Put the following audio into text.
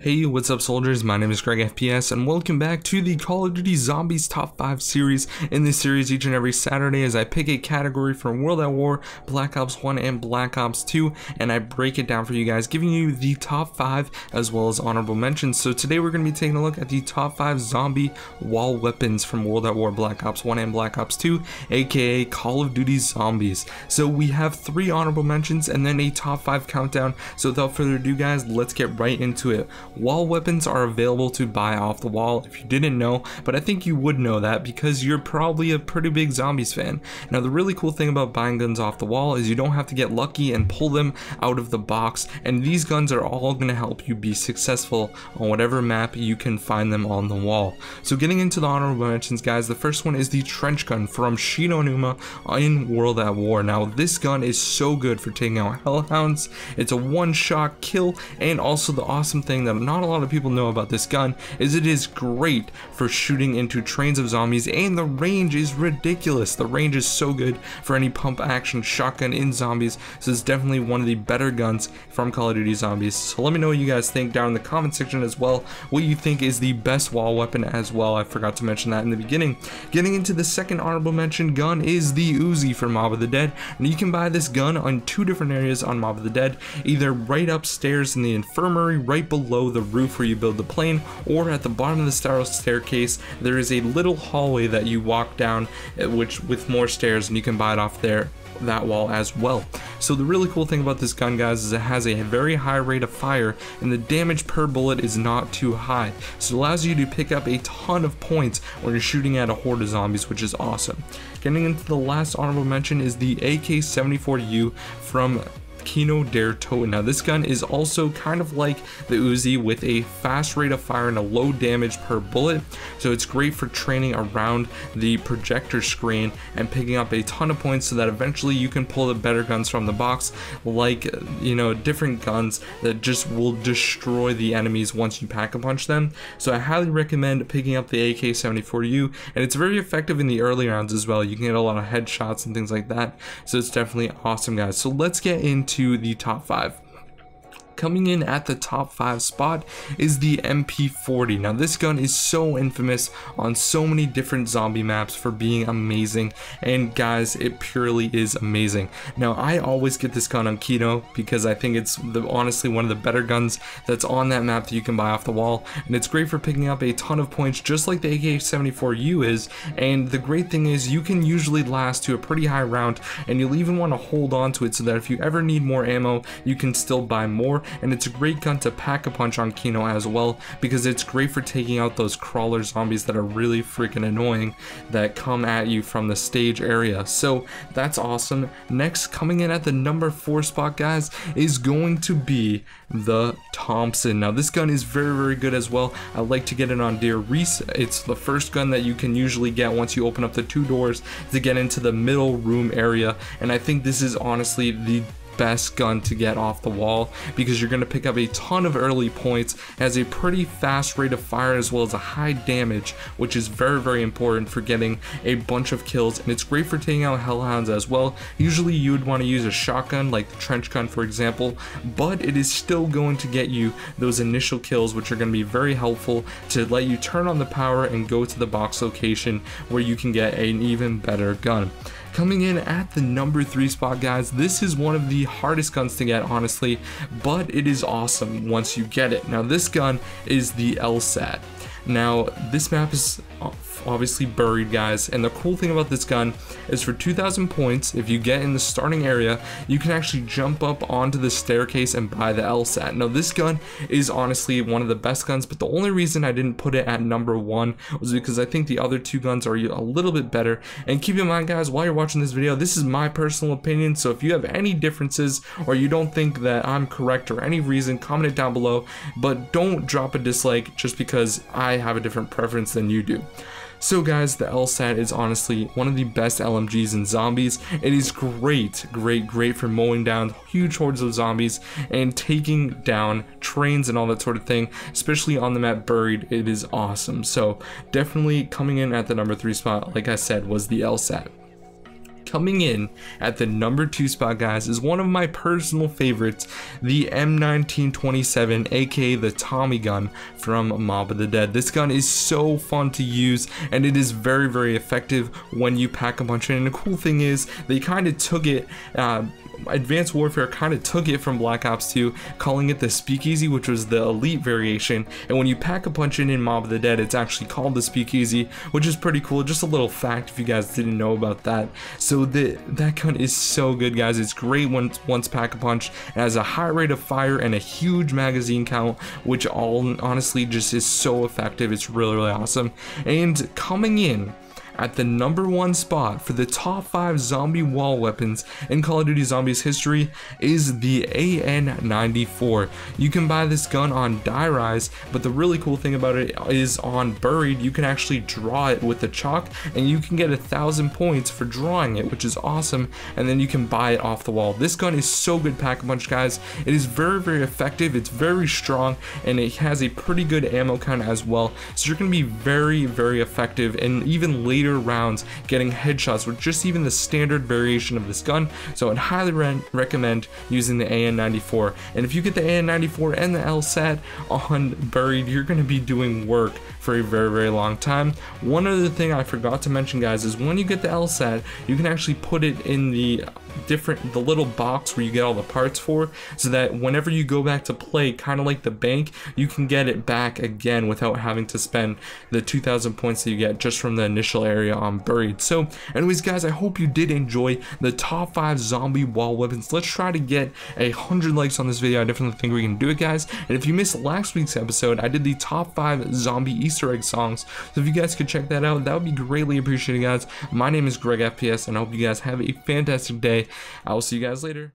Hey, what's up soldiers? My name is GregFPS and welcome back to the Call of Duty Zombies Top 5 series. In this series, each and every Saturday as I pick a category from World at War, Black Ops 1 and Black Ops 2 and I break it down for you guys, giving you the top 5 as well as honorable mentions. So today we're going to be taking a look at the top 5 zombie wall weapons from World at War, Black Ops 1 and Black Ops 2, aka Call of Duty Zombies. So we have 3 honorable mentions and then a top 5 countdown. So without further ado guys, let's get right into it. Wall weapons are available to buy off the wall if you didn't know, but I think you would know that because you're probably a pretty big Zombies fan. Now the really cool thing about buying guns off the wall is you don't have to get lucky and pull them out of the box, and these guns are all going to help you be successful on whatever map you can find them on the wall. So getting into the honorable mentions guys, the first one is the trench gun from Shinonuma in World at War. Now this gun is so good for taking out hellhounds. It's a one-shot kill, and also the awesome thing that not a lot of people know about this gun is it is great for shooting into trains of zombies, and the range is ridiculous. The range is so good for any pump action shotgun in zombies, so it's definitely one of the better guns from Call of Duty Zombies. So let me know what you guys think down in the comment section as well, what you think is the best wall weapon as well. I forgot to mention that in the beginning. Getting into the second honorable mention gun is the Uzi from Mob of the Dead, and you can buy this gun on 2 different areas on Mob of the Dead, either right upstairs in the infirmary right below the roof where you build the plane, or at the bottom of the staircase there is a little hallway that you walk down, which with more stairs, and you can buy it off there, that wall as well. So the really cool thing about this gun guys is it has a very high rate of fire, and the damage per bullet is not too high, so it allows you to pick up a ton of points when you're shooting at a horde of zombies, which is awesome. Getting into the last honorable mention is the AK-74U from Kino Der Toten. Now this gun is also kind of like the Uzi with a fast rate of fire and a low damage per bullet, so it's great for training around the projector screen and picking up a ton of points so that eventually you can pull the better guns from the box, like, you know, different guns that just will destroy the enemies once you pack a punch them. So I highly recommend picking up the AK-74U, and it's very effective in the early rounds as well. You can get a lot of headshots and things like that, so it's definitely awesome guys. So let's get into the top 5. Coming in at the top 5 spot is the MP40. Now this gun is so infamous on so many different zombie maps for being amazing, and guys, it purely is amazing. Now I always get this gun on Kino because I think it's honestly one of the better guns that's on that map that you can buy off the wall, and it's great for picking up a ton of points just like the AK-74U is. And the great thing is you can usually last to a pretty high round, and you'll even want to hold on to it so that if you ever need more ammo you can still buy more. And it's a great gun to pack a punch on Kino as well, because it's great for taking out those crawler zombies that are really freaking annoying that come at you from the stage area. So that's awesome. Next, coming in at the number 4 spot guys, is going to be the Thompson. Now this gun is very good as well. I like to get it on Dear Reese. It's the first gun that you can usually get once you open up the 2 doors to get into the middle room area, and I think this is honestly the best gun to get off the wall because you're going to pick up a ton of early points, has a pretty fast rate of fire as well as a high damage, which is very important for getting a bunch of kills, and it's great for taking out hellhounds as well. Usually you would want to use a shotgun like the trench gun for example, but it is still going to get you those initial kills, which are going to be very helpful to let you turn on the power and go to the box location where you can get an even better gun. Coming in at the number 3 spot guys, this is one of the hardest guns to get honestly, but it is awesome once you get it. Now this gun is the LSAT. Now this map is obviously buried guys, and the cool thing about this gun is for 2,000 points, if you get in the starting area, you can actually jump up onto the staircase and buy the LSAT. Now this gun is honestly one of the best guns, but the only reason I didn't put it at number 1 was because I think the other 2 guns are a little bit better. And keep in mind guys, while you're watching this video, this is my personal opinion, so if you have any differences or you don't think that I'm correct or any reason, comment it down below, but don't drop a dislike just because I have a different preference than you do. So guys, the LSAT is honestly one of the best LMGs in zombies. It is great for mowing down huge hordes of zombies and taking down trains and all that sort of thing, especially on the map Buried. It is awesome. So definitely coming in at the number 3 spot, like I said, was the LSAT. coming in at the number 2 spot, guys, is one of my personal favorites, the M1927, aka the Tommy gun from Mob of the Dead. This gun is so fun to use, and it is very, very effective when you pack a punch in. And the cool thing is they kind of took it, Advanced Warfare kind of took it from Black Ops 2, calling it the Speakeasy, which was the elite variation. And when you pack a punch in Mob of the Dead, it's actually called the Speakeasy, which is pretty cool. Just a little fact if you guys didn't know about that. So that gun is so good, guys. It's great once pack a punch. It has a high rate of fire and a huge magazine count, which all honestly just is so effective. It's really, really awesome. And coming in at the number 1 spot for the top 5 zombie wall weapons in Call of Duty Zombies history is the AN94. You can buy this gun on Die Rise, but the really cool thing about it is on Buried, you can actually draw it with the chalk, and you can get 1,000 points for drawing it, which is awesome, and then you can buy it off the wall. This gun is so good pack-a-punch, guys. It is very, very effective, it's very strong, and it has a pretty good ammo count as well, so you're going to be very, very effective, and even later rounds getting headshots with just even the standard variation of this gun. So I'd highly recommend using the AN94, and if you get the AN94 and the LSAT on Buried, you're going to be doing work for a very, very long time. One other thing I forgot to mention, guys, is when you get the LSAT, you can actually put it in the little box where you get all the parts for, so that whenever you go back to play, kind of like the bank, you can get it back again without having to spend the 2,000 points that you get just from the initial area on Buried. So anyways, guys, I hope you did enjoy the top 5 zombie wall weapons. Let's try to get 100 likes on this video. I definitely think we can do it, guys. And if you missed last week's episode, I did the top 5 zombie Easter egg songs, so if you guys could check that out, that would be greatly appreciated, guys. My name is GregFPS, and I hope you guys have a fantastic day. I will see you guys later.